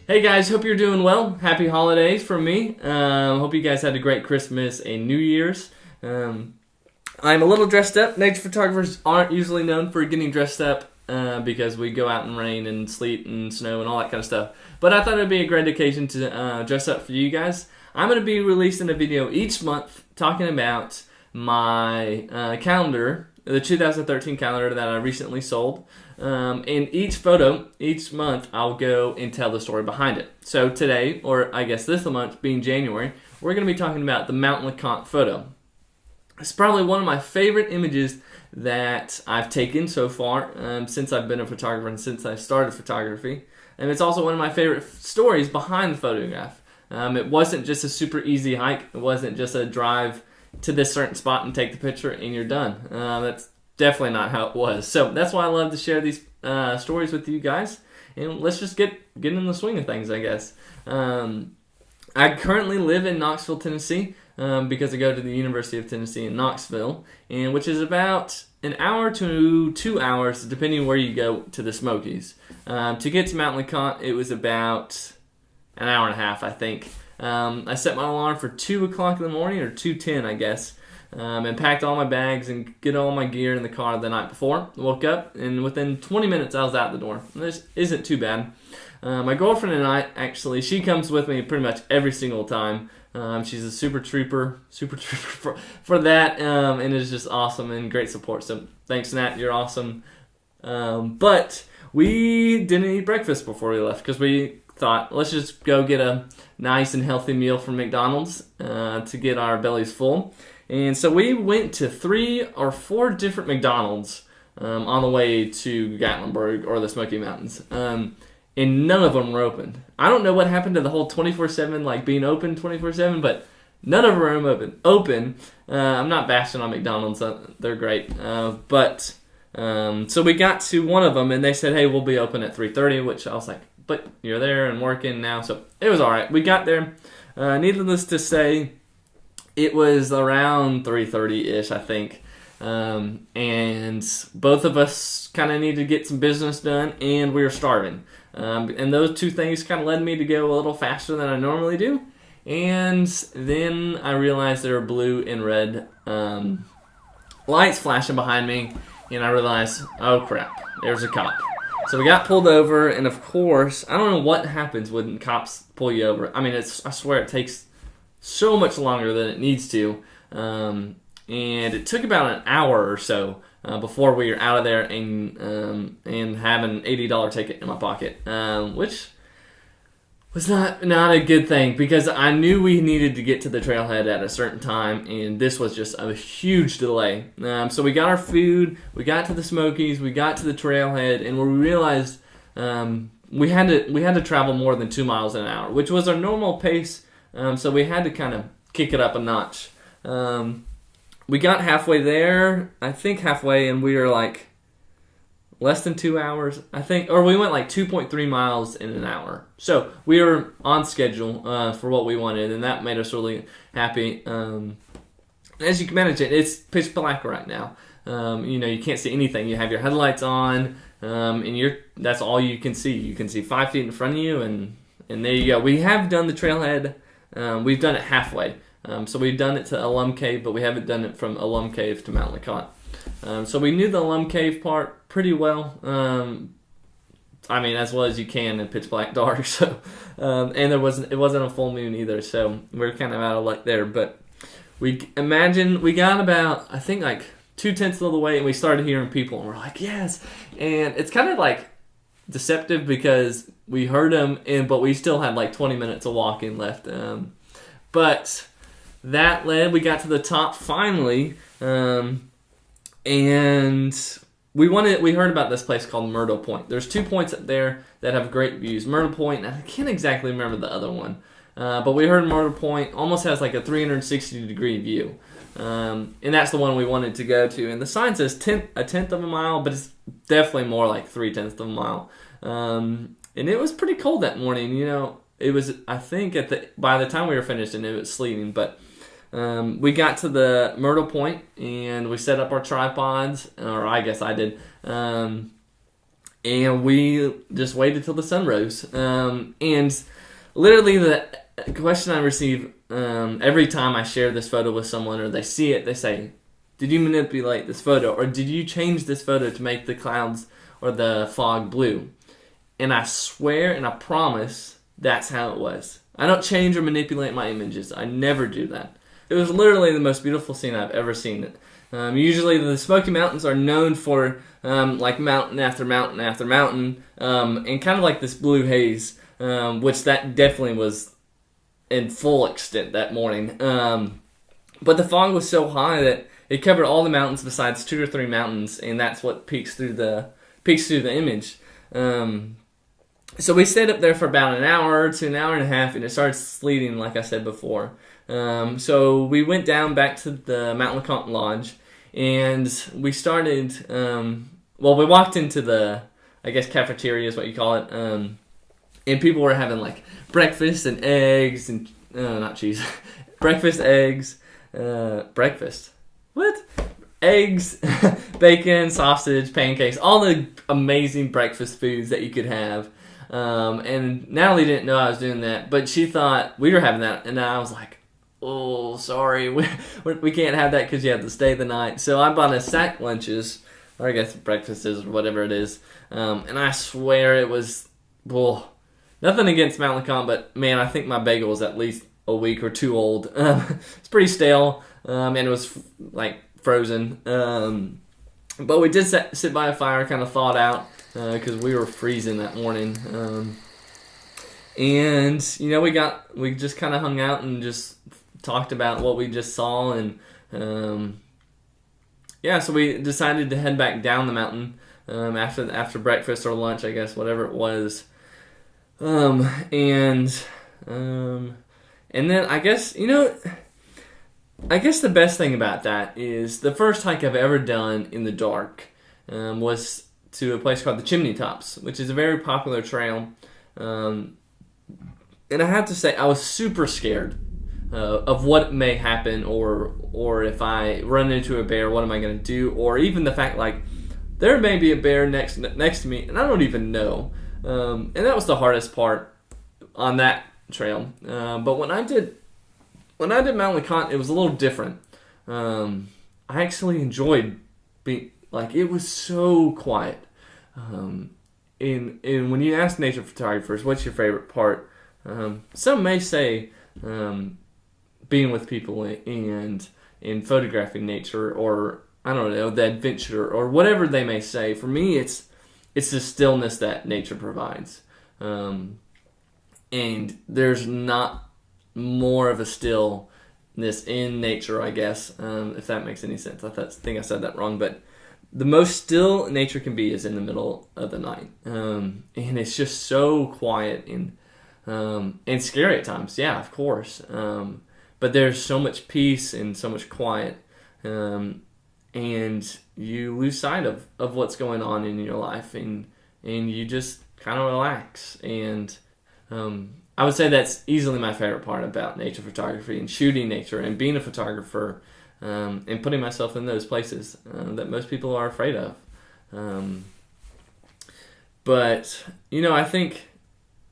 Hey guys, hope you're doing well. Happy holidays from me. Hope you guys had a great Christmas and New Year's. I'm a little dressed up. Nature photographers aren't usually known for getting dressed up because we go out in rain and sleet and snow and all that kind of stuff. But I thought it would be a great occasion to dress up for you guys. I'm going to be releasing a video each month talking about my calendar, the 2013 calendar that I recently sold. In each photo, each month, I'll go and tell the story behind it. So today, or I guess this month being January, we're going to be talking about the Mount LeConte photo. It's probably one of my favorite images that I've taken so far since I've been a photographer and since I started photography. And it's also one of my favorite stories behind the photograph. It wasn't just a super easy hike. It wasn't just a drive to this certain spot and take the picture and you're done. That's definitely not how it was. So that's why I love to share these stories with you guys. And let's just get in the swing of things, I guess. I currently live in Knoxville, Tennessee, because I go to the University of Tennessee in Knoxville, and which is about an hour to 2 hours, depending where you go, to the Smokies. To get to Mount LeConte, it was about an hour and a half, I think. I set my alarm for 2 o'clock in the morning, or 2:10, I guess, and packed all my bags and get all my gear in the car the night before. Woke up, and within 20 minutes, I was out the door. This isn't too bad. My girlfriend and I, actually, she comes with me pretty much every single time. She's a super trooper for that, and it's just awesome and great support. So thanks, Nat, you're awesome. But we didn't eat breakfast before we left because we thought, let's just go get a nice and healthy meal from McDonald's to get our bellies full. And so we went to 3 or 4 different McDonald's on the way to Gatlinburg or the Smoky Mountains. And none of them were open. I don't know what happened to the whole 24/7, like being open 24/7, but none of them are open. I'm not bashing on McDonald's. They're great. So we got to one of them, and they said, hey, we'll be open at 3:30, which I was like, but you're there and working now. So it was all right. We got there. Needless to say, it was around 3:30-ish, I think. And both of us kind of needed to get some business done, and we were starving. And those two things kind of led me to go a little faster than I normally do. And then I realized there were blue and red lights flashing behind me, and I realized, oh crap, there's a cop. So we got pulled over, and of course, I don't know what happens when cops pull you over. I mean, I swear it takes so much longer than it needs to. And it took about an hour or so before we were out of there and have an $80 ticket in my pocket, which was not a good thing because I knew we needed to get to the trailhead at a certain time, and this was just a huge delay. So we got our food, we got to the Smokies, we got to the trailhead, and we realized we had to travel more than 2 miles an hour, which was our normal pace. So we had to kind of kick it up a notch. We got halfway there, I think halfway, and we were like less than 2 hours, I think, or we went like 2.3 miles in an hour. So we were on schedule for what we wanted, and that made us really happy. As you can imagine, it's pitch black right now. You can't see anything. You have your headlights on, and that's all you can see. You can see 5 feet in front of you, and there you go. We have done the trailhead. We've done it halfway. So we've done it to Alum Cave, but we haven't done it from Alum Cave to Mount LeConte. So we knew the Alum Cave part pretty well. As well as you can in pitch black dark. So, and it wasn't a full moon either. So we're kind of out of luck there. But we got about, I think, like 2/10 of the way, and we started hearing people, and we're like, yes. And it's kind of like deceptive because we heard them, but we still had like 20 minutes of walking left. But that we got to the top finally, and we heard about this place called Myrtle Point. There's 2 points up there that have great views. Myrtle Point, and I can't exactly remember the other one, but we heard Myrtle Point almost has like a 360-degree view, and that's the one we wanted to go to. And the sign says a tenth of a mile, but it's definitely more like 3/10 of a mile. And it was pretty cold that morning. It was, I think, by the time we were finished, and it was sleeting, but we got to the Myrtle Point, and we set up our tripods, or I guess I did, and we just waited till the sun rose. And literally the question I receive every time I share this photo with someone or they see it, they say, did you manipulate this photo? Or did you change this photo to make the clouds or the fog blue? And I swear and I promise that's how it was. I don't change or manipulate my images. I never do that. It was literally the most beautiful scene I've ever seen. Usually the Smoky Mountains are known for like mountain after mountain after mountain, and kind of like this blue haze, which that definitely was in full extent that morning. But the fog was so high that it covered all the mountains besides 2 or 3 mountains, and that's what peeks through the image. So we stayed up there for about an hour to an hour and a half, and it started sleeting, like I said before. So we went down back to the Mount LeConte Lodge, and we started. We walked into the, I guess, cafeteria is what you call it, and people were having like breakfast and eggs and not cheese, breakfast, eggs, breakfast. What? Eggs, bacon, sausage, pancakes, all the amazing breakfast foods that you could have. And Natalie didn't know I was doing that, but she thought we were having that, and I was like, oh, sorry, we can't have that because you have to stay the night. So I bought us sack lunches, or I guess breakfasts or whatever it is, and I swear it was, well, nothing against Mount LeConte, but man, I think my bagel was at least a week or 2 old. It's pretty stale, and it was like frozen. But we did sit by a fire, kind of thawed out, because we were freezing that morning. And you know, we just kind of hung out and just talked about what we just saw, and so we decided to head back down the mountain after breakfast or lunch, I guess, whatever it was. And then I guess the best thing about that is the first hike I've ever done in the dark was to a place called the Chimney Tops, which is a very popular trail. And I have to say, I was super scared of what may happen, or if I run into a bear, what am I going to do? Or even the fact, like, there may be a bear next to me, and I don't even know. And that was the hardest part on that trail. But when I did Mount LeConte, it was a little different. I actually enjoyed being, like, it was so quiet. And when you ask nature photographers, what's your favorite part? Some may say being with people and photographing nature, or I don't know, the adventure, or whatever they may say. For me, it's the stillness that nature provides. And there's not more of a stillness in nature, I guess, if that makes any sense. I think I said that wrong, but the most still nature can be is in the middle of the night. And it's just so quiet and scary at times, yeah, of course. But there's so much peace and so much quiet, and you lose sight of what's going on in your life, and you just kind of relax. And I would say that's easily my favorite part about nature photography and shooting nature and being a photographer, and putting myself in those places that most people are afraid of. But I think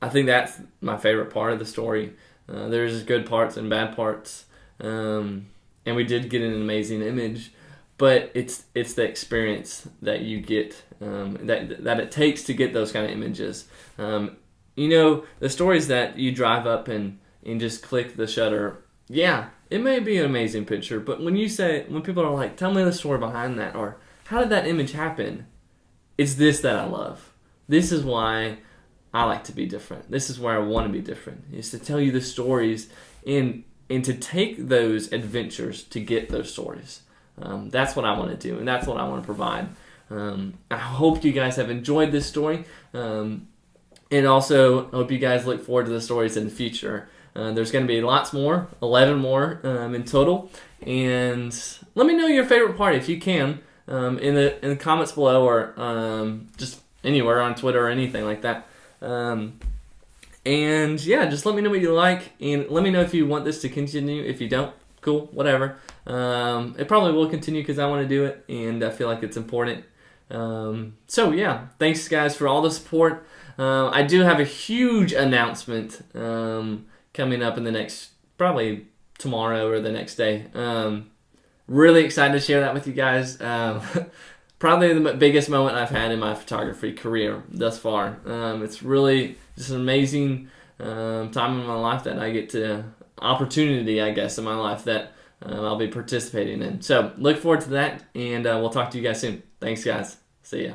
that's my favorite part of the story. There's good parts and bad parts, and we did get an amazing image. But it's the experience that you get, that it takes to get those kind of images. The stories that you drive up and just click the shutter, yeah, it may be an amazing picture, but when people are like, tell me the story behind that, or how did that image happen? It's this that I love. This is why I like to be different. This is where I want to be different, is to tell you the stories and to take those adventures to get those stories. That's what I want to do, and that's what I want to provide. I hope you guys have enjoyed this story, and also hope you guys look forward to the stories in the future. There's going to be lots more, 11 more in total, and let me know your favorite part if you can in the comments below, or just anywhere on Twitter or anything like that. And yeah, just let me know what you like, and let me know if you want this to continue. If you don't, cool, whatever. It probably will continue because I want to do it, and I feel like it's important. So yeah, thanks guys for all the support. I do have a huge announcement coming up in the next, probably tomorrow or the next day. Really excited to share that with you guys. Probably the biggest moment I've had in my photography career thus far. It's really just an amazing time in my life that I get to, opportunity, I guess, in my life that I'll be participating in. So look forward to that, and we'll talk to you guys soon. Thanks, guys. See ya.